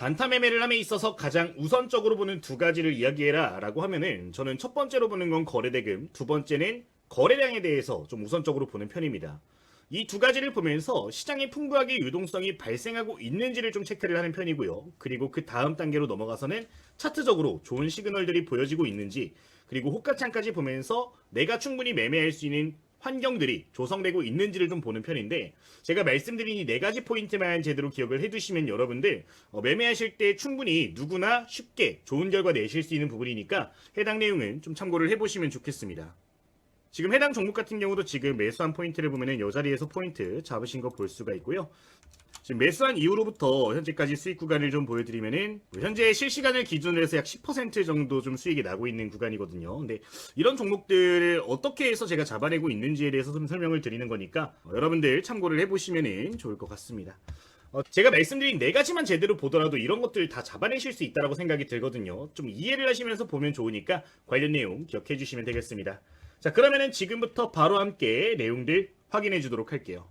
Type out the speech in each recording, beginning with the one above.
단타 매매를 함에 있어서 가장 우선적으로 보는 두 가지를 이야기해라 라고 하면은 저는 첫 번째로 보는 건 거래대금, 두 번째는 거래량에 대해서 좀 우선적으로 보는 편입니다. 이 두 가지를 보면서 시장에 풍부하게 유동성이 발생하고 있는지를 좀 체크를 하는 편이고요. 그리고 그 다음 단계로 넘어가서는 차트적으로 좋은 시그널들이 보여지고 있는지, 그리고 호가창까지 보면서 내가 충분히 매매할 수 있는 환경들이 조성되고 있는지를 좀 보는 편인데, 제가 말씀드린 이 네 가지 포인트만 제대로 기억을 해두시면 여러분들 매매하실 때 충분히 누구나 쉽게 좋은 결과 내실 수 있는 부분이니까 해당 내용은 좀 참고를 해보시면 좋겠습니다. 지금 해당 종목 같은 경우도 지금 매수한 포인트를 보면은 이 자리에서 포인트 잡으신 거 볼 수가 있고요. 지금 매수한 이후로부터 현재까지 수익 구간을 좀 보여드리면은 현재 실시간을 기준으로 해서 약 10% 정도 좀 수익이 나고 있는 구간이거든요. 근데 이런 종목들을 어떻게 해서 제가 잡아내고 있는지에 대해서 좀 설명을 드리는 거니까 여러분들 참고를 해보시면은 좋을 것 같습니다. 제가 말씀드린 네 가지만 제대로 보더라도 이런 것들 다 잡아내실 수 있다고 생각이 들거든요. 좀 이해를 하시면서 보면 좋으니까 관련 내용 기억해 주시면 되겠습니다. 자, 그러면은 지금부터 바로 함께 내용들 확인해 주도록 할게요.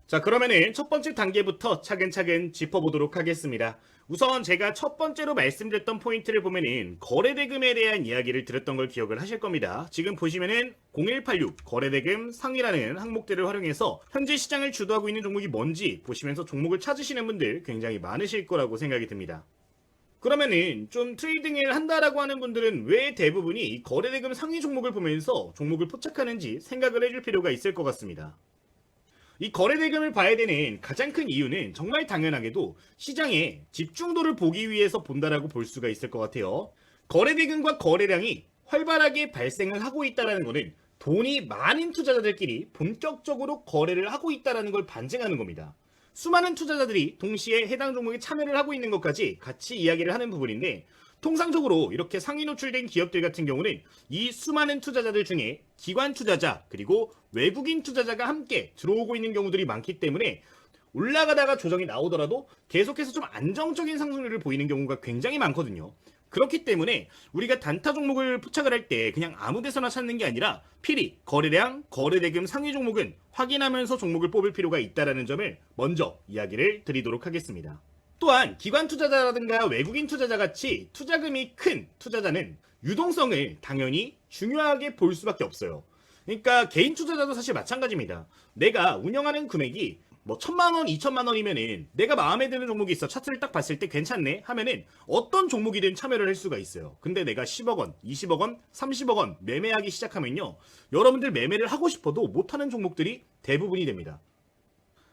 자, 그러면은 첫 번째 단계부터 차근차근 짚어보도록 하겠습니다. 우선 제가 첫 번째로 말씀드렸던 포인트를 보면은 거래대금에 대한 이야기를 드렸던 걸 기억을 하실 겁니다. 지금 보시면은 0186 거래대금 상위라는 항목들을 활용해서 현재 시장을 주도하고 있는 종목이 뭔지 보시면서 종목을 찾으시는 분들 굉장히 많으실 거라고 생각이 듭니다. 그러면은 좀 트레이딩을 한다라고 하는 분들은 왜 대부분이 이 거래대금 상위 종목을 보면서 종목을 포착하는지 생각을 해줄 필요가 있을 것 같습니다. 이 거래대금을 봐야 되는 가장 큰 이유는 정말 당연하게도 시장의 집중도를 보기 위해서 본다라고 볼 수가 있을 것 같아요. 거래대금과 거래량이 활발하게 발생을 하고 있다는 것은 돈이 많은 투자자들끼리 본격적으로 거래를 하고 있다는 걸 반증하는 겁니다. 수많은 투자자들이 동시에 해당 종목에 참여를 하고 있는 것까지 같이 이야기를 하는 부분인데, 통상적으로 이렇게 상위 노출된 기업들 같은 경우는 이 수많은 투자자들 중에 기관 투자자 그리고 외국인 투자자가 함께 들어오고 있는 경우들이 많기 때문에 올라가다가 조정이 나오더라도 계속해서 좀 안정적인 상승률을 보이는 경우가 굉장히 많거든요. 그렇기 때문에 우리가 단타 종목을 포착을 할 때 그냥 아무 데서나 찾는 게 아니라 필히 거래량, 거래대금 상위 종목은 확인하면서 종목을 뽑을 필요가 있다는 점을 먼저 이야기를 드리도록 하겠습니다. 또한 기관 투자자라든가 외국인 투자자 같이 투자금이 큰 투자자는 유동성을 당연히 중요하게 볼 수밖에 없어요. 그러니까 개인 투자자도 사실 마찬가지입니다. 내가 운영하는 금액이 뭐 1,000만 원, 2,000만 원이면은 내가 마음에 드는 종목이 있어. 차트를 딱 봤을 때 괜찮네 하면은 어떤 종목이든 참여를 할 수가 있어요. 근데 내가 10억 원, 20억 원, 30억 원 매매하기 시작하면요, 여러분들 매매를 하고 싶어도 못하는 종목들이 대부분이 됩니다.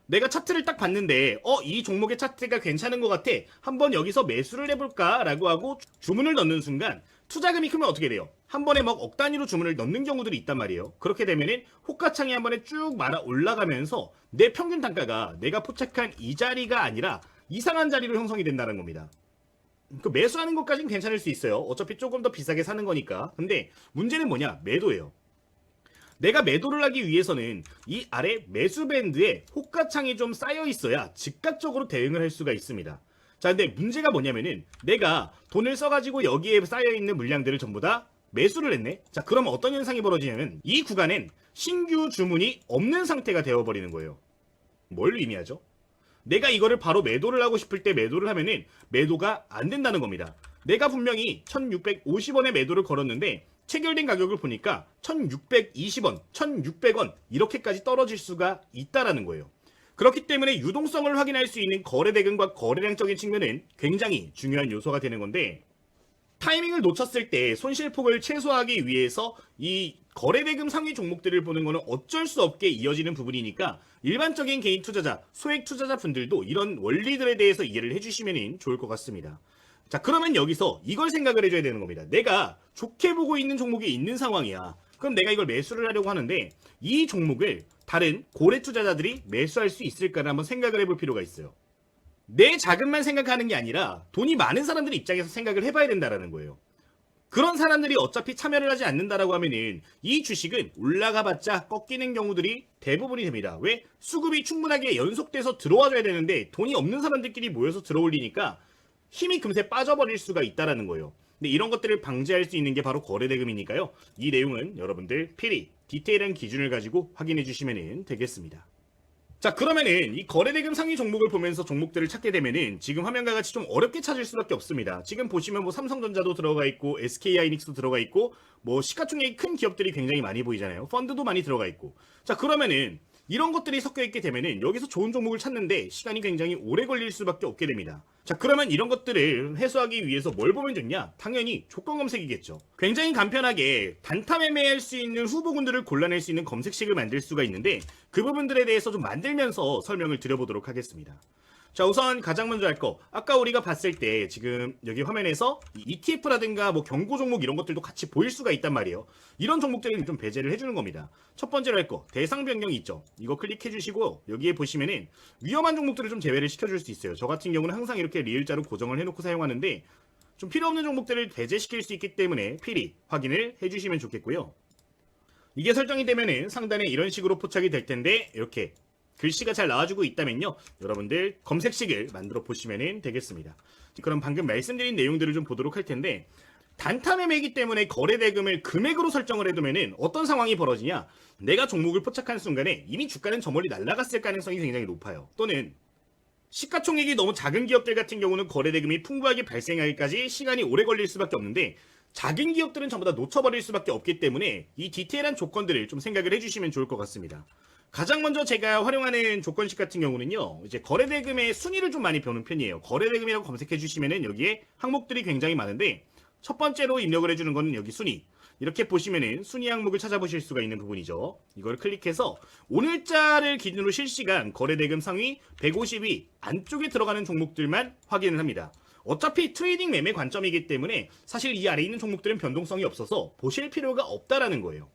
내가 차트를 딱 봤는데 이 종목의 차트가 괜찮은 것 같아, 한번 여기서 매수를 해볼까 라고 하고 주문을 넣는 순간 투자금이 크면 어떻게 돼요? 한 번에 막 억 단위로 주문을 넣는 경우들이 있단 말이에요. 그렇게 되면은 호가창이 한 번에 쭉 말아 올라가면서 내 평균 단가가 내가 포착한 이 자리가 아니라 이상한 자리로 형성이 된다는 겁니다. 그 매수하는 것까지는 괜찮을 수 있어요. 어차피 조금 더 비싸게 사는 거니까. 근데 문제는 뭐냐? 매도예요. 내가 매도를 하기 위해서는 이 아래 매수 밴드에 호가창이 좀 쌓여 있어야 즉각적으로 대응을 할 수가 있습니다. 자, 근데 문제가 뭐냐면은 내가 돈을 써가지고 여기에 쌓여 있는 물량들을 전부 다 매수를 했네. 자, 그러면 어떤 현상이 벌어지냐면 이 구간엔 신규 주문이 없는 상태가 되어버리는 거예요. 뭘 의미하죠? 내가 이거를 바로 매도를 하고 싶을 때 매도를 하면은 매도가 안 된다는 겁니다. 내가 분명히 1,650원에 매도를 걸었는데 체결된 가격을 보니까 1,620원, 1,600원 이렇게까지 떨어질 수가 있다라는 거예요. 그렇기 때문에 유동성을 확인할 수 있는 거래대금과 거래량적인 측면은 굉장히 중요한 요소가 되는 건데, 타이밍을 놓쳤을 때 손실폭을 최소화하기 위해서 이 거래대금 상위 종목들을 보는 거는 어쩔 수 없게 이어지는 부분이니까 일반적인 개인 투자자, 소액 투자자 분들도 이런 원리들에 대해서 이해를 해주시면 좋을 것 같습니다. 자, 그러면 여기서 이걸 생각을 해줘야 되는 겁니다. 내가 좋게 보고 있는 종목이 있는 상황이야. 그럼 내가 이걸 매수를 하려고 하는데 이 종목을 다른 고래 투자자들이 매수할 수 있을까를 한번 생각을 해볼 필요가 있어요. 내 자금만 생각하는 게 아니라 돈이 많은 사람들 입장에서 생각을 해봐야 된다는 거예요. 그런 사람들이 어차피 참여를 하지 않는다라고 하면은 이 주식은 올라가봤자 꺾이는 경우들이 대부분이 됩니다. 왜? 수급이 충분하게 연속돼서 들어와줘야 되는데 돈이 없는 사람들끼리 모여서 들어올리니까 힘이 금세 빠져버릴 수가 있다는 거예요. 근데 이런 것들을 방지할 수 있는 게 바로 거래대금이니까요. 이 내용은 여러분들 필히 디테일한 기준을 가지고 확인해 주시면 되겠습니다. 자, 그러면은 이 거래대금 상위 종목을 보면서 종목들을 찾게 되면은 지금 화면과 같이 좀 어렵게 찾을 수밖에 없습니다. 지금 보시면 뭐 삼성전자도 들어가 있고 SK하이닉스도 들어가 있고 뭐 시가총액이 큰 기업들이 굉장히 많이 보이잖아요. 펀드도 많이 들어가 있고. 자, 그러면은 이런 것들이 섞여 있게 되면은 여기서 좋은 종목을 찾는데 시간이 굉장히 오래 걸릴 수밖에 없게 됩니다. 자, 그러면 이런 것들을 해소하기 위해서 뭘 보면 좋냐? 당연히 조건 검색이겠죠. 굉장히 간편하게 단타 매매할 수 있는 후보군들을 골라낼 수 있는 검색식을 만들 수가 있는데 그 부분들에 대해서 좀 만들면서 설명을 드려보도록 하겠습니다. 자, 우선 가장 먼저 할 거, 아까 우리가 봤을 때 지금 여기 화면에서 ETF라든가 뭐 경고 종목 이런 것들도 같이 보일 수가 있단 말이에요. 이런 종목들은 좀 배제를 해주는 겁니다. 첫 번째로 할 거, 대상 변경이 있죠. 이거 클릭해 주시고 여기에 보시면은 위험한 종목들을 좀 제외를 시켜줄 수 있어요. 저 같은 경우는 항상 이렇게 리을자로 고정을 해놓고 사용하는데 좀 필요 없는 종목들을 배제시킬 수 있기 때문에 필히 확인을 해주시면 좋겠고요. 이게 설정이 되면은 상단에 이런 식으로 포착이 될 텐데 이렇게 글씨가 잘 나와주고 있다면요, 여러분들 검색식을 만들어 보시면 되겠습니다. 그럼 방금 말씀드린 내용들을 좀 보도록 할 텐데, 단타 매매이기 때문에 거래 대금을 금액으로 설정을 해두면은 어떤 상황이 벌어지냐, 내가 종목을 포착한 순간에 이미 주가는 저 멀리 날아갔을 가능성이 굉장히 높아요. 또는 시가총액이 너무 작은 기업들 같은 경우는 거래 대금이 풍부하게 발생하기까지 시간이 오래 걸릴 수밖에 없는데, 작은 기업들은 전부 다 놓쳐버릴 수밖에 없기 때문에 이 디테일한 조건들을 좀 생각을 해주시면 좋을 것 같습니다. 가장 먼저 제가 활용하는 조건식 같은 경우는요, 이제 거래대금의 순위를 좀 많이 보는 편이에요. 거래대금이라고 검색해 주시면은 여기에 항목들이 굉장히 많은데, 첫 번째로 입력을 해주는 거는 여기 순위. 이렇게 보시면은 순위 항목을 찾아보실 수가 있는 부분이죠. 이걸 클릭해서 오늘자를 기준으로 실시간 거래대금 상위 150위 안쪽에 들어가는 종목들만 확인을 합니다. 어차피 트레이딩 매매 관점이기 때문에 사실 이 아래에 있는 종목들은 변동성이 없어서 보실 필요가 없다라는 거예요.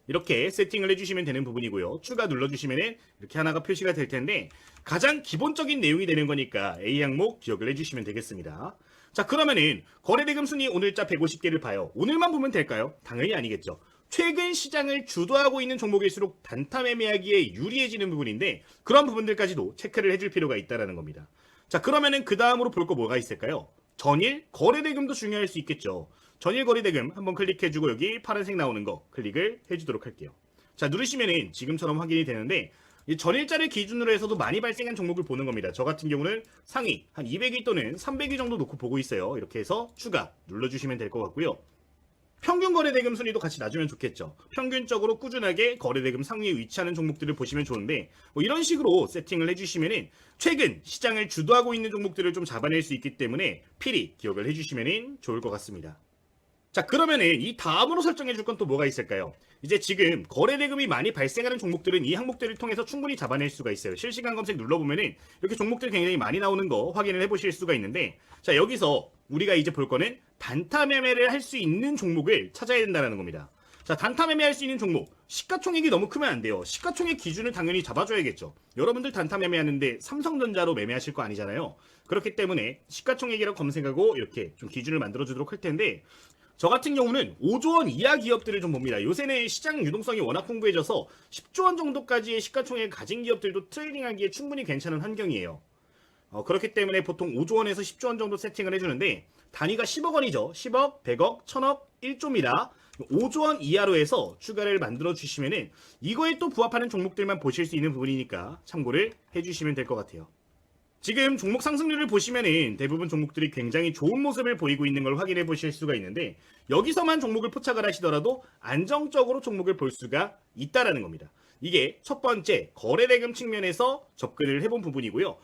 이렇게 세팅을 해주시면 되는 부분이고요. 추가 눌러주시면 이렇게 하나가 표시가 될 텐데, 가장 기본적인 내용이 되는 거니까 A 항목 기억을 해주시면 되겠습니다. 자, 그러면은 거래대금 순위 오늘자 150개를 봐요. 오늘만 보면 될까요? 당연히 아니겠죠. 최근 시장을 주도하고 있는 종목일수록 단타 매매하기에 유리해지는 부분인데, 그런 부분들까지도 체크를 해줄 필요가 있다는 겁니다. 자, 그러면은 그 다음으로 볼 거 뭐가 있을까요? 전일 거래대금도 중요할 수 있겠죠. 전일 거래대금 한번 클릭해주고 여기 파란색 나오는 거 클릭을 해주도록 할게요. 자, 누르시면은 지금처럼 확인이 되는데, 이 전일자를 기준으로 해서도 많이 발생한 종목을 보는 겁니다. 저 같은 경우는 상위 한 200위 또는 300위 정도 놓고 보고 있어요. 이렇게 해서 추가 눌러주시면 될 것 같고요. 평균 거래대금 순위도 같이 놔주면 좋겠죠. 평균적으로 꾸준하게 거래대금 상위에 위치하는 종목들을 보시면 좋은데, 뭐 이런 식으로 세팅을 해주시면은 최근 시장을 주도하고 있는 종목들을 좀 잡아낼 수 있기 때문에 필히 기억을 해주시면 좋을 것 같습니다. 자, 그러면은 이 다음으로 설정해 줄 건 또 뭐가 있을까요? 이제 지금 거래대금이 많이 발생하는 종목들은 이 항목들을 통해서 충분히 잡아낼 수가 있어요. 실시간 검색 눌러보면은 이렇게 종목들이 굉장히 많이 나오는 거 확인을 해보실 수가 있는데, 자, 여기서 우리가 이제 볼 거는 단타 매매를 할 수 있는 종목을 찾아야 된다는 겁니다. 자, 단타 매매할 수 있는 종목, 시가총액이 너무 크면 안 돼요. 시가총액 기준을 당연히 잡아줘야겠죠. 여러분들 단타 매매하는데 삼성전자로 매매하실 거 아니잖아요. 그렇기 때문에 시가총액이라고 검색하고 이렇게 좀 기준을 만들어주도록 할 텐데, 저 같은 경우는 5조 원 이하 기업들을 좀 봅니다. 요새는 시장 유동성이 워낙 풍부해져서 10조 원 정도까지의 시가총액을 가진 기업들도 트레이딩하기에 충분히 괜찮은 환경이에요. 그렇기 때문에 보통 5조 원에서 10조 원 정도 세팅을 해주는데, 단위가 10억 원이죠. 10억, 100억, 1000억, 1조입니다. 5조 원 이하로 해서 추가를 만들어 주시면은 이거에 또 부합하는 종목들만 보실 수 있는 부분이니까 참고를 해주시면 될 것 같아요. 지금 종목 상승률을 보시면은 대부분 종목들이 굉장히 좋은 모습을 보이고 있는 걸 확인해 보실 수가 있는데, 여기서만 종목을 포착을 하시더라도 안정적으로 종목을 볼 수가 있다라는 겁니다. 이게 첫 번째 거래대금 측면에서 접근을 해본 부분이고요.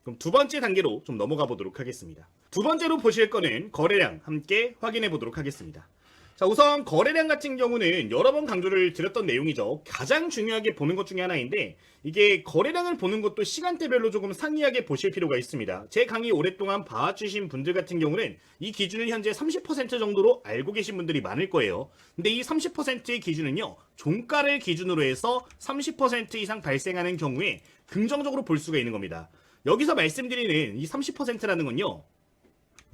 그럼 두 번째 단계로 좀 넘어가 보도록 하겠습니다. 두 번째로 보실 거는 거래량 함께 확인해 보도록 하겠습니다. 자, 우선 거래량 같은 경우는 여러 번 강조를 드렸던 내용이죠. 가장 중요하게 보는 것 중에 하나인데, 이게 거래량을 보는 것도 시간대별로 조금 상이하게 보실 필요가 있습니다. 제 강의 오랫동안 봐주신 분들 같은 경우는 이 기준을 현재 30% 정도로 알고 계신 분들이 많을 거예요. 근데 이 30%의 기준은요, 종가를 기준으로 해서 30% 이상 발생하는 경우에 긍정적으로 볼 수가 있는 겁니다. 여기서 말씀드리는 이 30%라는 건요,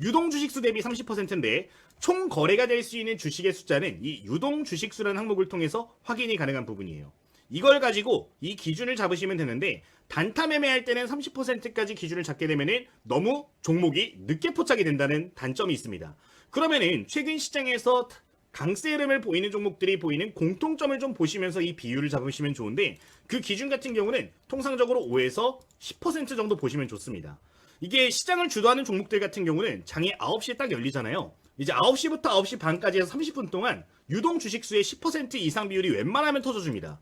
유동 주식수 대비 30%인데 총 거래가 될 수 있는 주식의 숫자는 이 유동 주식수라는 항목을 통해서 확인이 가능한 부분이에요. 이걸 가지고 이 기준을 잡으시면 되는데, 단타 매매할 때는 30%까지 기준을 잡게 되면은 너무 종목이 늦게 포착이 된다는 단점이 있습니다. 그러면은 최근 시장에서 강세 흐름을 보이는 종목들이 보이는 공통점을 좀 보시면서 이 비율을 잡으시면 좋은데, 그 기준 같은 경우는 통상적으로 5에서 10% 정도 보시면 좋습니다. 이게 시장을 주도하는 종목들 같은 경우는 장이 9시에 딱 열리잖아요. 이제 9시부터 9시 반까지 해서 30분 동안 유동 주식수의 10% 이상 비율이 웬만하면 터져줍니다.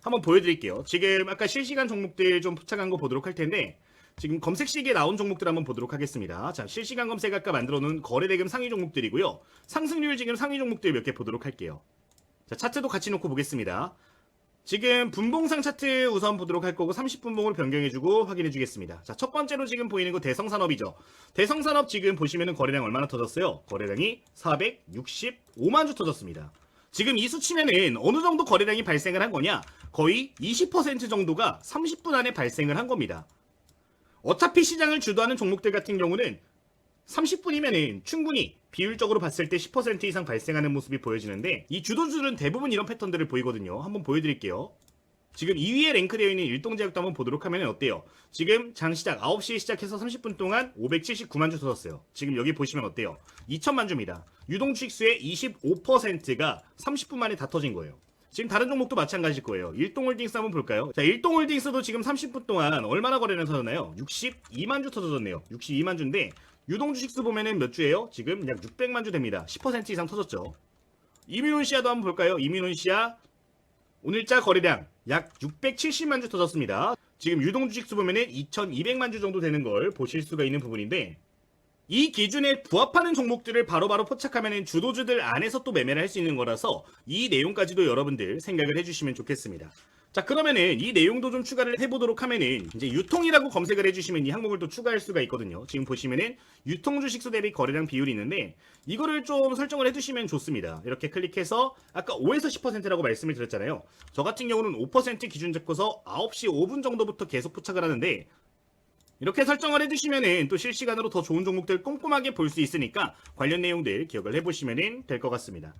한번 보여드릴게요. 지금 아까 실시간 종목들 좀 포착한 거 보도록 할 텐데, 지금 검색식에 나온 종목들 한번 보도록 하겠습니다. 자, 실시간 검색 아까 만들어 놓은 거래대금 상위 종목들이고요. 상승률 지금 상위 종목들 몇 개 보도록 할게요. 자, 차트도 같이 놓고 보겠습니다. 지금 분봉상 차트 우선 보도록 할 거고 30분봉을 변경해주고 확인해주겠습니다. 자, 첫 번째로 지금 보이는 거 대성산업이죠. 대성산업 지금 보시면은 거래량 얼마나 터졌어요? 거래량이 465만 주 터졌습니다. 지금 이 수치면은 어느 정도 거래량이 발생을 한 거냐? 거의 20% 정도가 30분 안에 발생을 한 겁니다. 어차피 시장을 주도하는 종목들 같은 경우는 30분이면은 충분히 비율적으로 봤을 때 10% 이상 발생하는 모습이 보여지는데, 이 주도주들은 대부분 이런 패턴들을 보이거든요. 한번 보여드릴게요. 지금 2위에 랭크되어 있는 일동제약도 한번 보도록 하면 어때요? 지금 장 시작 9시에 시작해서 30분 동안 579만 주 터졌어요. 지금 여기 보시면 어때요? 2천만 주입니다. 유동주식수의 25%가 30분 만에 다 터진 거예요. 지금 다른 종목도 마찬가지일 거예요. 일동홀딩스 한번 볼까요? 자, 일동홀딩스도 지금 30분 동안 얼마나 거래량 터졌나요? 62만 주 터졌네요. 62만 주인데 유동주식수 보면은 몇 주예요? 지금 약 600만 주 됩니다. 10% 이상 터졌죠. 이민훈시아도 한번 볼까요? 이민훈시아 오늘자 거래량 약 670만 주 터졌습니다. 지금 유동주식수 보면은 2200만 주 정도 되는 걸 보실 수가 있는 부분인데, 이 기준에 부합하는 종목들을 바로바로 포착하면 주도주들 안에서 또 매매를 할 수 있는 거라서 이 내용까지도 여러분들 생각을 해주시면 좋겠습니다. 자, 그러면은 이 내용도 좀 추가를 해보도록 하면은, 이제 유통이라고 검색을 해주시면 이 항목을 또 추가할 수가 있거든요. 지금 보시면은 유통주식수 대비 거래량 비율이 있는데, 이거를 좀 설정을 해두시면 좋습니다. 이렇게 클릭해서 아까 5에서 10%라고 말씀을 드렸잖아요. 저 같은 경우는 5% 기준 잡고서 9시 5분 정도부터 계속 포착을 하는데, 이렇게 설정을 해주시면은 또 실시간으로 더 좋은 종목들 꼼꼼하게 볼 수 있으니까 관련 내용들 기억을 해보시면 될 것 같습니다.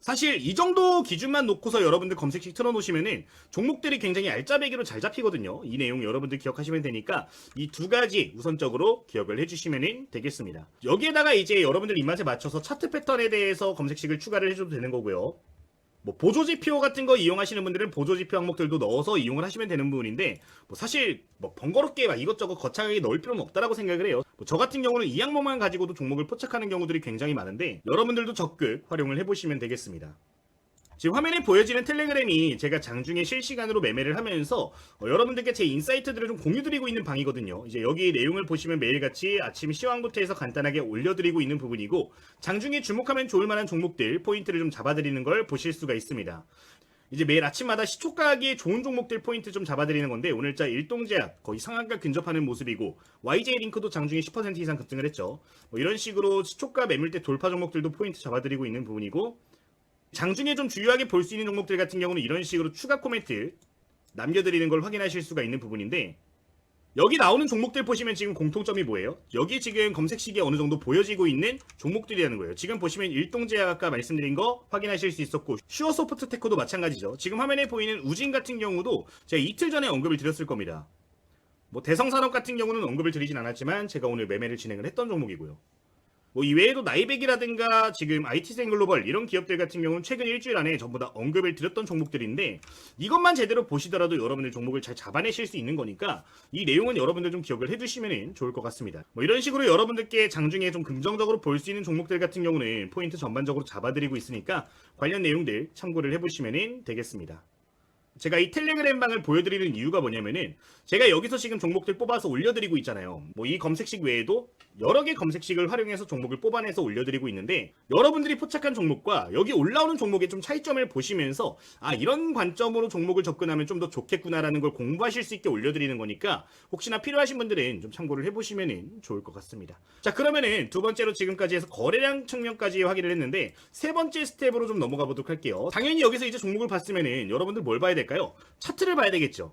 사실 이 정도 기준만 놓고서 여러분들 검색식 틀어놓으시면은 종목들이 굉장히 알짜배기로 잘 잡히거든요. 이 내용 여러분들 기억하시면 되니까 이 두 가지 우선적으로 기억을 해주시면 되겠습니다. 여기에다가 이제 여러분들 입맛에 맞춰서 차트 패턴에 대해서 검색식을 추가를 해줘도 되는 거고요. 뭐 보조지표 같은 거 이용하시는 분들은 보조지표 항목들도 넣어서 이용을 하시면 되는 부분인데, 뭐 사실 뭐 번거롭게 막 이것저것 거창하게 넣을 필요는 없다라고 생각을 해요. 뭐 저 같은 경우는 이 항목만 가지고도 종목을 포착하는 경우들이 굉장히 많은데, 여러분들도 적극 활용을 해보시면 되겠습니다. 지금 화면에 보여지는 텔레그램이 제가 장중에 실시간으로 매매를 하면서 여러분들께 제 인사이트들을 좀 공유드리고 있는 방이거든요. 이제 여기 내용을 보시면 매일같이 아침 시황부터 해서 간단하게 올려드리고 있는 부분이고, 장중에 주목하면 좋을 만한 종목들 포인트를 좀 잡아드리는 걸 보실 수가 있습니다. 이제 매일 아침마다 시초가하기에 좋은 종목들 포인트 좀 잡아드리는 건데, 오늘자 일동제약 거의 상한가 근접하는 모습이고, YJ링크도 장중에 10% 이상 급등을 했죠. 뭐 이런 식으로 시초가 매물대 돌파 종목들도 포인트 잡아드리고 있는 부분이고, 장중에 좀 주요하게 볼 수 있는 종목들 같은 경우는 이런 식으로 추가 코멘트 남겨드리는 걸 확인하실 수가 있는 부분인데, 여기 나오는 종목들 보시면 지금 공통점이 뭐예요? 여기 지금 검색식에 어느 정도 보여지고 있는 종목들이라는 거예요. 지금 보시면 일동제약 아까 말씀드린 거 확인하실 수 있었고, 슈어소프트테크도 마찬가지죠. 지금 화면에 보이는 우진 같은 경우도 제가 이틀 전에 언급을 드렸을 겁니다. 뭐 대성산업 같은 경우는 언급을 드리진 않았지만 제가 오늘 매매를 진행을 했던 종목이고요. 뭐 이외에도 나이백이라든가 지금 IT생글로벌 이런 기업들 같은 경우는 최근 일주일 안에 전부 다 언급을 드렸던 종목들인데, 이것만 제대로 보시더라도 여러분들 종목을 잘 잡아내실 수 있는 거니까 이 내용은 여러분들 좀 기억을 해두시면 좋을 것 같습니다. 뭐 이런 식으로 여러분들께 장중에 좀 긍정적으로 볼 수 있는 종목들 같은 경우는 포인트 전반적으로 잡아드리고 있으니까 관련 내용들 참고를 해보시면 되겠습니다. 제가 이 텔레그램 방을 보여드리는 이유가 뭐냐면은, 제가 여기서 지금 종목들 뽑아서 올려드리고 있잖아요. 뭐 이 검색식 외에도 여러 개 검색식을 활용해서 종목을 뽑아내서 올려드리고 있는데, 여러분들이 포착한 종목과 여기 올라오는 종목의 좀 차이점을 보시면서 아, 이런 관점으로 종목을 접근하면 좀 더 좋겠구나라는 걸 공부하실 수 있게 올려드리는 거니까, 혹시나 필요하신 분들은 좀 참고를 해보시면 좋을 것 같습니다. 자, 그러면은 두 번째로 지금까지 해서 거래량 측면까지 확인을 했는데, 세 번째 스텝으로 좀 넘어가 보도록 할게요. 당연히 여기서 이제 종목을 봤으면은 여러분들 뭘 봐야 될까요? 차트를 봐야 되겠죠.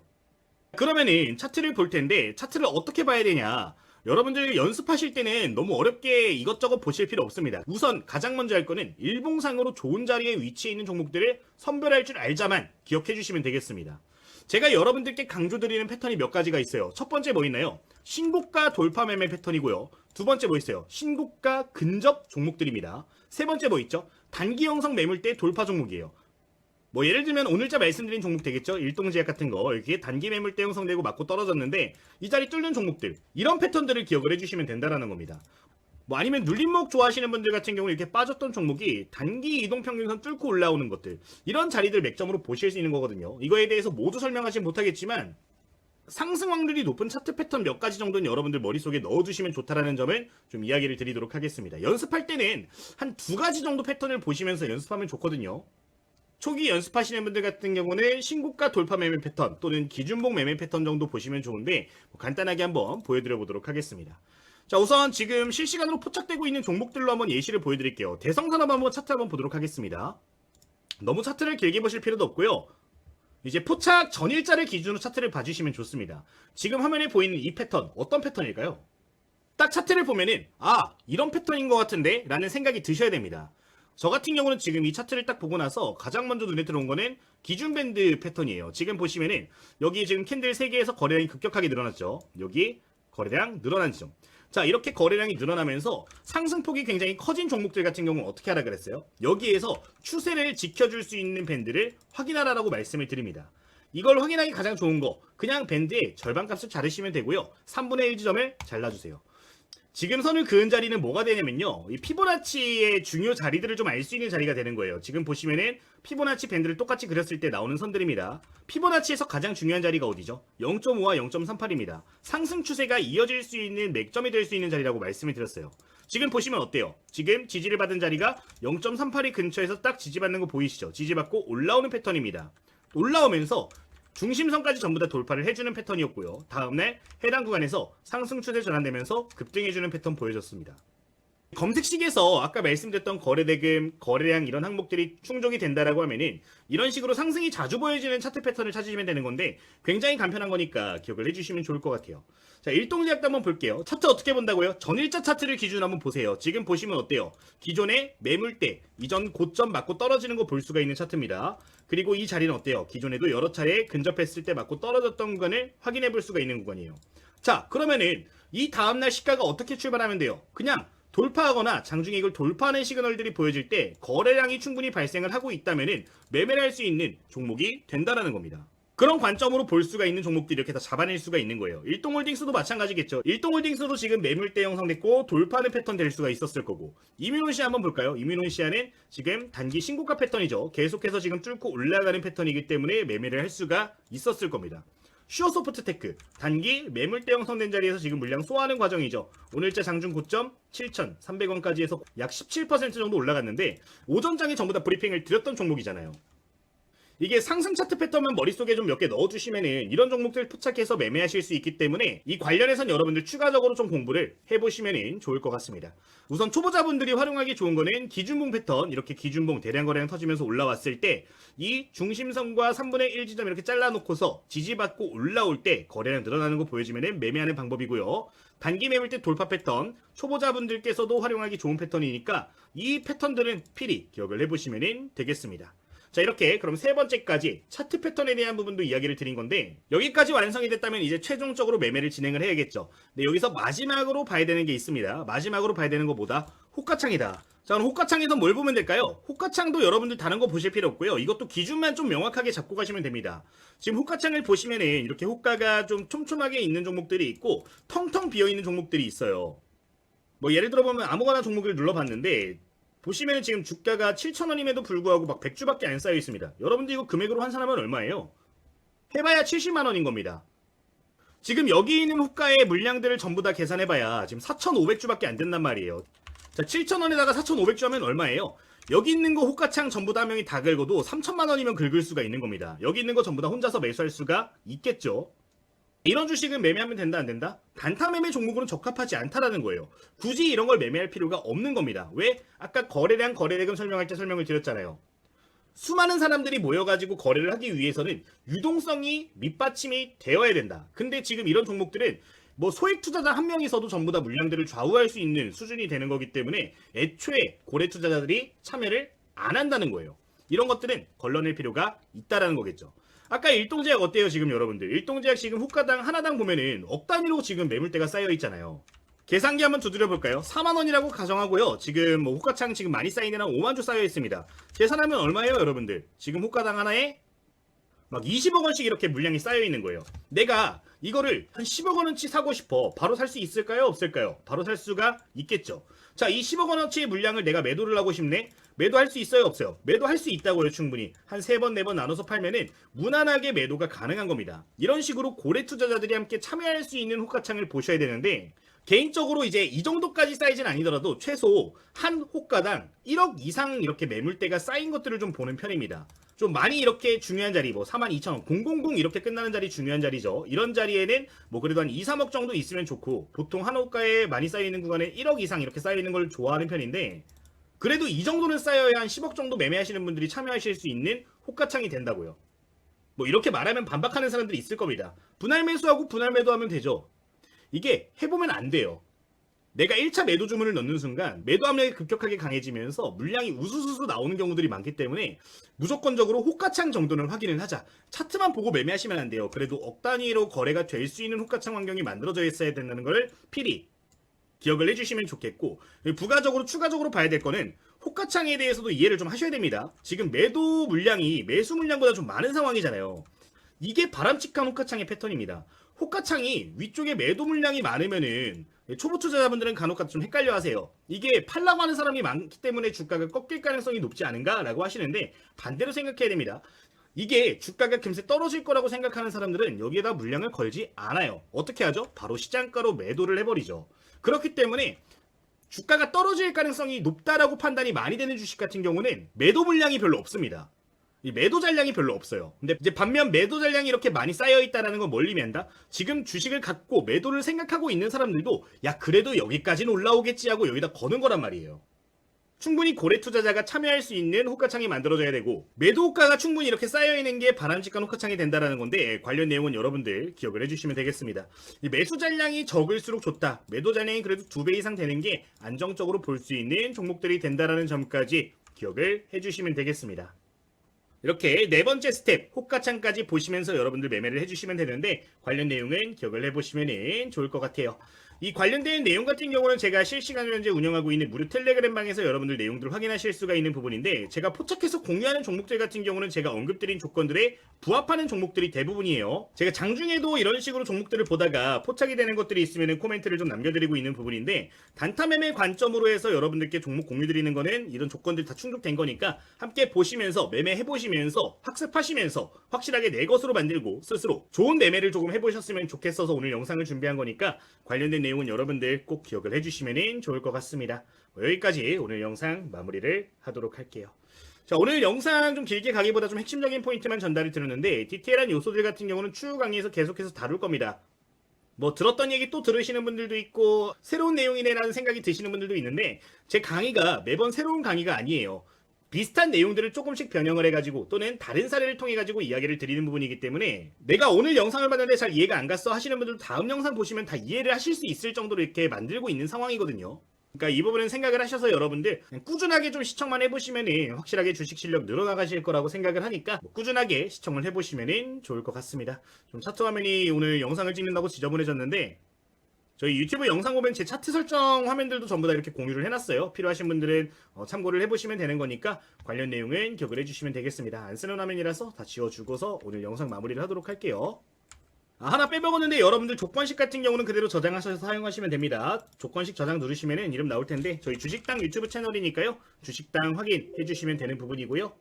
그러면은 차트를 볼 텐데, 차트를 어떻게 봐야 되냐? 여러분들 연습하실 때는 너무 어렵게 이것저것 보실 필요 없습니다. 우선 가장 먼저 할 거는 일봉상으로 좋은 자리에 위치해 있는 종목들을 선별할 줄 알자만 기억해 주시면 되겠습니다. 제가 여러분들께 강조드리는 패턴이 몇 가지가 있어요. 첫 번째 뭐 있나요? 신고가 돌파 매매 패턴이고요. 두 번째 뭐 있어요? 신고가 근접 종목들입니다. 세 번째 뭐 있죠? 단기 형성 매물대 돌파 종목이에요. 뭐 예를 들면 오늘자 말씀드린 종목 되겠죠. 일동제약 같은 거 이렇게 단기 매물대 형성되고 맞고 떨어졌는데 이 자리 뚫는 종목들, 이런 패턴들을 기억을 해주시면 된다라는 겁니다. 뭐 아니면 눌림목 좋아하시는 분들 같은 경우는 이렇게 빠졌던 종목이 단기 이동평균선 뚫고 올라오는 것들, 이런 자리들 맥점으로 보실 수 있는 거거든요. 이거에 대해서 모두 설명하진 못하겠지만 상승 확률이 높은 차트 패턴 몇 가지 정도는 여러분들 머릿속에 넣어두시면 좋다라는 점을 좀 이야기를 드리도록 하겠습니다. 연습할 때는 한 2가지 정도 패턴을 보시면서 연습하면 좋거든요. 초기 연습하시는 분들 같은 경우는 신고가 돌파 매매 패턴 또는 기준봉 매매 패턴 정도 보시면 좋은데 간단하게 한번 보여드려 보도록 하겠습니다. 자, 우선 지금 실시간으로 포착되고 있는 종목들로 한번 예시를 보여드릴게요. 대성산업 한번 차트 한번 보도록 하겠습니다. 너무 차트를 길게 보실 필요도 없고요. 이제 포착 전일자를 기준으로 차트를 봐주시면 좋습니다. 지금 화면에 보이는 이 패턴 어떤 패턴일까요? 딱 차트를 보면은 이런 패턴인 것 같은데 라는 생각이 드셔야 됩니다. 저 같은 경우는 지금 이 차트를 딱 보고 나서 가장 먼저 눈에 들어온 거는 기준 밴드 패턴이에요. 지금 보시면은 여기 지금 캔들 3개에서 거래량이 급격하게 늘어났죠. 여기 거래량 늘어난 지점. 자, 이렇게 거래량이 늘어나면서 상승폭이 굉장히 커진 종목들 같은 경우는 어떻게 하라 그랬어요? 여기에서 추세를 지켜줄 수 있는 밴드를 확인하라고 말씀을 드립니다. 이걸 확인하기 가장 좋은 거, 그냥 밴드의 절반값을 자르시면 되고요. 3분의 1 지점을 잘라주세요. 지금 선을 그은 자리는 뭐가 되냐면요, 이 피보나치의 중요 자리들을 좀 알 수 있는 자리가 되는 거예요. 지금 보시면은 피보나치 밴드를 똑같이 그렸을 때 나오는 선들입니다. 피보나치에서 가장 중요한 자리가 어디죠? 0.5와 0.38입니다. 상승 추세가 이어질 수 있는 맥점이 될 수 있는 자리라고 말씀을 드렸어요. 지금 보시면 어때요? 지금 지지를 받은 자리가 0.38이 근처에서 딱 지지받는 거 보이시죠? 지지받고 올라오는 패턴입니다. 올라오면서 중심선까지 전부 다 돌파를 해주는 패턴이었고요. 다음날 해당 구간에서 상승 추세 전환되면서 급등해주는 패턴 보여줬습니다. 검색식에서 아까 말씀드렸던 거래대금, 거래량 이런 항목들이 충족이 된다라고 하면은 이런 식으로 상승이 자주 보여지는 차트 패턴을 찾으시면 되는 건데 굉장히 간편한 거니까 기억을 해주시면 좋을 것 같아요. 자, 일동제약도 한번 볼게요. 차트 어떻게 본다고요? 전일자 차트를 기준으로 한번 보세요. 지금 보시면 어때요? 기존의 매물대, 이전 고점 맞고 떨어지는 거 볼 수가 있는 차트입니다. 그리고 이 자리는 어때요? 기존에도 여러 차례 근접했을 때 맞고 떨어졌던 구간을 확인해 볼 수가 있는 구간이에요. 자, 그러면은 이 다음날 시가가 어떻게 출발하면 돼요? 그냥 돌파하거나 장중에 이걸 돌파하는 시그널들이 보여질 때 거래량이 충분히 발생을 하고 있다면은 매매를 할 수 있는 종목이 된다라는 겁니다. 그런 관점으로 볼 수가 있는 종목들이 이렇게 다 잡아낼 수가 있는 거예요. 일동홀딩스도 마찬가지겠죠. 일동홀딩스도 지금 매물대 형성됐고 돌파하는 패턴 될 수가 있었을 거고, 이민온시아 한번 볼까요? 이민온시아는 지금 단기 신고가 패턴이죠. 계속해서 지금 뚫고 올라가는 패턴이기 때문에 매매를 할 수가 있었을 겁니다. 슈어소프트테크 단기 매물대 형성된 자리에서 지금 물량 소화하는 과정이죠. 오늘자 장중 고점 7,300원까지 해서 약 17% 정도 올라갔는데 오전장에 전부 다 브리핑을 드렸던 종목이잖아요. 이게 상승 차트 패턴만 머릿속에 좀 몇 개 넣어주시면은 이런 종목들 포착해서 매매하실 수 있기 때문에 이 관련해서는 여러분들 추가적으로 좀 공부를 해보시면은 좋을 것 같습니다. 우선 초보자분들이 활용하기 좋은 거는 기준봉 패턴, 이렇게 기준봉 대량 거래량 터지면서 올라왔을 때 이 중심선과 3분의 1 지점 이렇게 잘라놓고서 지지받고 올라올 때 거래량 늘어나는 거 보여지면은 매매하는 방법이고요. 단기 매물 때 돌파 패턴, 초보자분들께서도 활용하기 좋은 패턴이니까 이 패턴들은 필히 기억을 해보시면 되겠습니다. 자, 이렇게 그럼 세 번째까지 차트 패턴에 대한 부분도 이야기를 드린 건데 여기까지 완성이 됐다면 이제 최종적으로 매매를 진행을 해야겠죠. 근데 여기서 마지막으로 봐야 되는 게 있습니다. 마지막으로 봐야 되는 것보다 호가창이다. 자, 그럼 호가창에서 뭘 보면 될까요? 호가창도 여러분들 다른 거 보실 필요 없고요. 이것도 기준만 좀 명확하게 잡고 가시면 됩니다. 지금 호가창을 보시면은 이렇게 호가가 좀 촘촘하게 있는 종목들이 있고 텅텅 비어있는 종목들이 있어요. 뭐 예를 들어 보면 아무거나 종목을 눌러봤는데 보시면 지금 주가가 7,000원임에도 불구하고 막 100주밖에 안 쌓여 있습니다. 여러분들 이거 금액으로 환산하면 얼마예요? 해봐야 70만원인 겁니다. 지금 여기 있는 호가의 물량들을 전부 다 계산해봐야 지금 4,500주밖에 안 된단 말이에요. 자, 7,000원에다가 4,500주 하면 얼마예요? 여기 있는 거 호가창 전부 다 명이 다 긁어도 3,000만원이면 긁을 수가 있는 겁니다. 여기 있는 거 전부 다 혼자서 매수할 수가 있겠죠. 이런 주식은 매매하면 된다 안 된다? 단타 매매 종목으로는 적합하지 않다라는 거예요. 굳이 이런 걸 매매할 필요가 없는 겁니다. 왜? 아까 거래량 거래대금 설명할 때 설명을 드렸잖아요. 수많은 사람들이 모여가지고 거래를 하기 위해서는 유동성이 밑받침이 되어야 된다. 근데 지금 이런 종목들은 뭐 소액 투자자 한 명이서도 전부 다 물량들을 좌우할 수 있는 수준이 되는 거기 때문에 애초에 고래 투자자들이 참여를 안 한다는 거예요. 이런 것들은 걸러낼 필요가 있다라는 거겠죠. 아까 일동제약 어때요 지금 여러분들? 일동제약 지금 호가당 하나당 보면은 억 단위로 지금 매물대가 쌓여 있잖아요. 계산기 한번 두드려 볼까요? 4만원이라고 가정하고요. 지금 뭐 호가창 지금 많이 쌓이는 한 5만주 쌓여 있습니다. 계산하면 얼마예요, 여러분들? 지금 호가당 하나에 막 20억원씩 이렇게 물량이 쌓여 있는 거예요. 내가 이거를 한 10억원어치 사고 싶어. 바로 살 수 있을까요? 없을까요? 바로 살 수가 있겠죠. 자, 이 10억원어치의 물량을 내가 매도를 하고 싶네? 매도할 수 있어요? 없어요? 매도할 수 있다고요, 충분히. 한 3번, 4번 나눠서 팔면은 무난하게 매도가 가능한 겁니다. 이런 식으로 고래 투자자들이 함께 참여할 수 있는 호가창을 보셔야 되는데, 개인적으로 이제 이 정도까지 사이즈는 아니더라도 최소 한 호가당 1억 이상 이렇게 매물대가 쌓인 것들을 좀 보는 편입니다. 좀 많이 이렇게 중요한 자리, 뭐 42,000원, 000 이렇게 끝나는 자리 중요한 자리죠. 이런 자리에는 뭐 그래도 한 2, 3억 정도 있으면 좋고, 보통 한 호가에 많이 쌓여있는 구간에 1억 이상 이렇게 쌓여있는 걸 좋아하는 편인데, 그래도 이 정도는 쌓여야 한 10억 정도 매매하시는 분들이 참여하실 수 있는 호가창이 된다고요. 뭐 이렇게 말하면 반박하는 사람들이 있을 겁니다. 분할 매수하고 분할 매도하면 되죠. 이게 해보면 안 돼요. 내가 1차 매도 주문을 넣는 순간 매도 압력이 급격하게 강해지면서 물량이 우수수수 나오는 경우들이 많기 때문에 무조건적으로 호가창 정도는 확인을 하자. 차트만 보고 매매하시면 안 돼요. 그래도 억 단위로 거래가 될 수 있는 호가창 환경이 만들어져 있어야 된다는 걸 필히 기억을 해주시면 좋겠고, 부가적으로 추가적으로 봐야 될 거는 호가창에 대해서도 이해를 좀 하셔야 됩니다. 지금 매도 물량이 매수 물량보다 좀 많은 상황이잖아요. 이게 바람직한 호가창의 패턴입니다. 호가창이 위쪽에 매도 물량이 많으면은 초보 투자자분들은 간혹가다 좀 헷갈려 하세요. 이게 팔라고 하는 사람이 많기 때문에 주가가 꺾일 가능성이 높지 않은가라고 하시는데, 반대로 생각해야 됩니다. 이게 주가가 금세 떨어질 거라고 생각하는 사람들은 여기에다 물량을 걸지 않아요. 어떻게 하죠? 바로 시장가로 매도를 해버리죠. 그렇기 때문에 주가가 떨어질 가능성이 높다라고 판단이 많이 되는 주식 같은 경우는 매도 물량이 별로 없습니다. 이 매도 잔량이 별로 없어요. 근데 이제 반면 매도 잔량이 이렇게 많이 쌓여 있다라는 건 뭘 의미한다? 지금 주식을 갖고 매도를 생각하고 있는 사람들도 야, 그래도 여기까지는 올라오겠지 하고 여기다 거는 거란 말이에요. 충분히 고래 투자자가 참여할 수 있는 호가창이 만들어져야 되고, 매도 호가가 충분히 이렇게 쌓여있는 게 바람직한 호가창이 된다는 건데, 관련 내용은 여러분들 기억을 해주시면 되겠습니다. 이 매수 잔량이 적을수록 좋다. 매도 잔량이 그래도 2배 이상 되는 게 안정적으로 볼 수 있는 종목들이 된다는 점까지 기억을 해주시면 되겠습니다. 이렇게 네 번째 스텝 호가창까지 보시면서 여러분들 매매를 해주시면 되는데, 관련 내용은 기억을 해보시면 좋을 것 같아요. 이 관련된 내용 같은 경우는 제가 실시간으로 현재 운영하고 있는 무료 텔레그램 방에서 여러분들 내용들을 확인하실 수가 있는 부분인데, 제가 포착해서 공유하는 종목들 같은 경우는 제가 언급드린 조건들에 부합하는 종목들이 대부분이에요. 제가 장중에도 이런 식으로 종목들을 보다가 포착이 되는 것들이 있으면 코멘트를 좀 남겨드리고 있는 부분인데, 단타 매매 관점으로 해서 여러분들께 종목 공유 드리는 거는 이런 조건들 다 충족된 거니까 함께 보시면서 매매해보시면서 학습하시면서 확실하게 내 것으로 만들고 스스로 좋은 매매를 조금 해보셨으면 좋겠어서 오늘 영상을 준비한 거니까, 관련된 내용은 여러분들 꼭 기억을 해주시면 좋을 것 같습니다. 여기까지 오늘 영상 마무리를 하도록 할게요. 자, 오늘 영상 좀 길게 가기보다 좀 핵심적인 포인트만 전달이 드렸는데, 디테일한 요소들 같은 경우는 추후 강의에서 계속해서 다룰 겁니다. 뭐 들었던 얘기 또 들으시는 분들도 있고 새로운 내용이네 라는 생각이 드시는 분들도 있는데, 제 강의가 매번 새로운 강의가 아니에요. 비슷한 내용들을 조금씩 변형을 해가지고 또는 다른 사례를 통해가지고 이야기를 드리는 부분이기 때문에, 내가 오늘 영상을 봤는데 잘 이해가 안 갔어 하시는 분들도 다음 영상 보시면 다 이해를 하실 수 있을 정도로 이렇게 만들고 있는 상황이거든요. 그러니까 이 부분은 생각을 하셔서 여러분들 그냥 꾸준하게 좀 시청만 해보시면 확실하게 주식 실력 늘어나가실 거라고 생각을 하니까 꾸준하게 시청을 해보시면 좋을 것 같습니다. 좀 차트 화면이 오늘 영상을 찍는다고 지저분해졌는데, 저희 유튜브 영상 보면 제 차트 설정 화면들도 전부 다 이렇게 공유를 해놨어요. 필요하신 분들은 참고를 해보시면 되는 거니까 관련 내용은 기억을 해주시면 되겠습니다. 안 쓰는 화면이라서 다 지워주고서 오늘 영상 마무리를 하도록 할게요. 하나 빼먹었는데, 여러분들 조건식 같은 경우는 그대로 저장하셔서 사용하시면 됩니다. 조건식 저장 누르시면 이름 나올 텐데, 저희 주식당 유튜브 채널이니까요. 주식당 확인해 주시면 되는 부분이고요.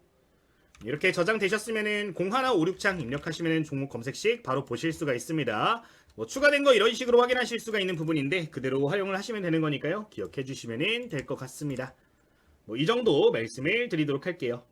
이렇게 저장되셨으면은 0156창 입력하시면 종목 검색식 바로 보실 수가 있습니다. 뭐 추가된 거 이런 식으로 확인하실 수가 있는 부분인데, 그대로 활용을 하시면 되는 거니까요. 기억해 주시면 될 것 같습니다. 뭐 이 정도 말씀을 드리도록 할게요.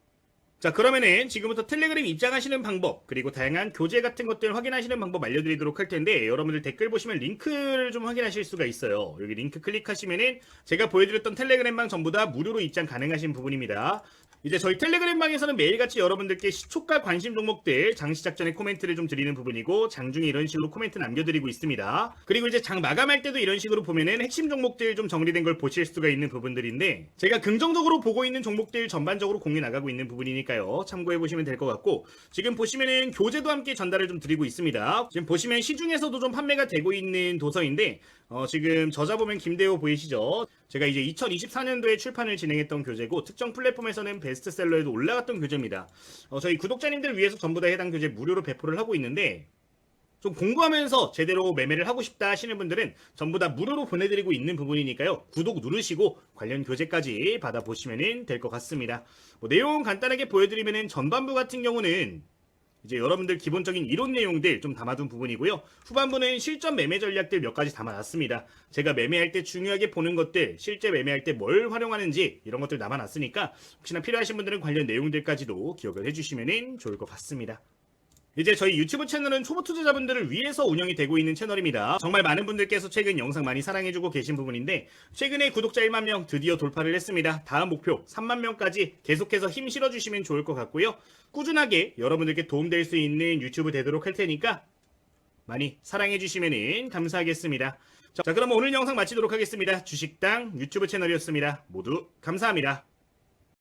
자, 그러면은 지금부터 텔레그램 입장하시는 방법, 그리고 다양한 교재 같은 것들 확인하시는 방법 알려드리도록 할 텐데, 여러분들 댓글 보시면 링크를 좀 확인하실 수가 있어요. 여기 링크 클릭하시면은 제가 보여드렸던 텔레그램 방 전부 다 무료로 입장 가능하신 부분입니다. 이제 저희 텔레그램 방에서는 매일같이 여러분들께 시초가 관심 종목들 장시작 전에 코멘트를 좀 드리는 부분이고, 장중에 이런 식으로 코멘트 남겨드리고 있습니다. 그리고 이제 장 마감할 때도 이런 식으로 보면은 핵심 종목들 좀 정리된 걸 보실 수가 있는 부분들인데, 제가 긍정적으로 보고 있는 종목들 전반적으로 공유 나가고 있는 부분이니까요. 참고해보시면 될 것 같고, 지금 보시면은 교재도 함께 전달을 좀 드리고 있습니다. 지금 보시면 시중에서도 좀 판매가 되고 있는 도서인데, 지금 저자 보면 김대호 보이시죠? 제가 이제 2024년도에 출판을 진행했던 교재고 특정 플랫폼에서는 베스트셀러에도 올라갔던 교재입니다. 저희 구독자님들 위해서 전부 다 해당 교재 무료로 배포를 하고 있는데 좀 공부하면서 제대로 매매를 하고 싶다 하시는 분들은 전부 다 무료로 보내드리고 있는 부분이니까요. 구독 누르시고 관련 교재까지 받아보시면 될 것 같습니다. 내용 간단하게 보여드리면 전반부 같은 경우는 이제 여러분들 기본적인 이론 내용들 좀 담아둔 부분이고요. 후반부는 실전 매매 전략들 몇 가지 담아놨습니다. 제가 매매할 때 중요하게 보는 것들, 실제 매매할 때 뭘 활용하는지 이런 것들 남아놨으니까 혹시나 필요하신 분들은 관련 내용들까지도 기억을 해주시면 좋을 것 같습니다. 이제 저희 유튜브 채널은 초보 투자자분들을 위해서 운영이 되고 있는 채널입니다. 정말 많은 분들께서 최근 영상 많이 사랑해주고 계신 부분인데 최근에 구독자 1만 명 드디어 돌파를 했습니다. 다음 목표 3만 명까지 계속해서 힘 실어주시면 좋을 것 같고요. 꾸준하게 여러분들께 도움될 수 있는 유튜브 되도록 할 테니까 많이 사랑해주시면 감사하겠습니다. 자, 그럼 오늘 영상 마치도록 하겠습니다. 주식당 유튜브 채널이었습니다. 모두 감사합니다.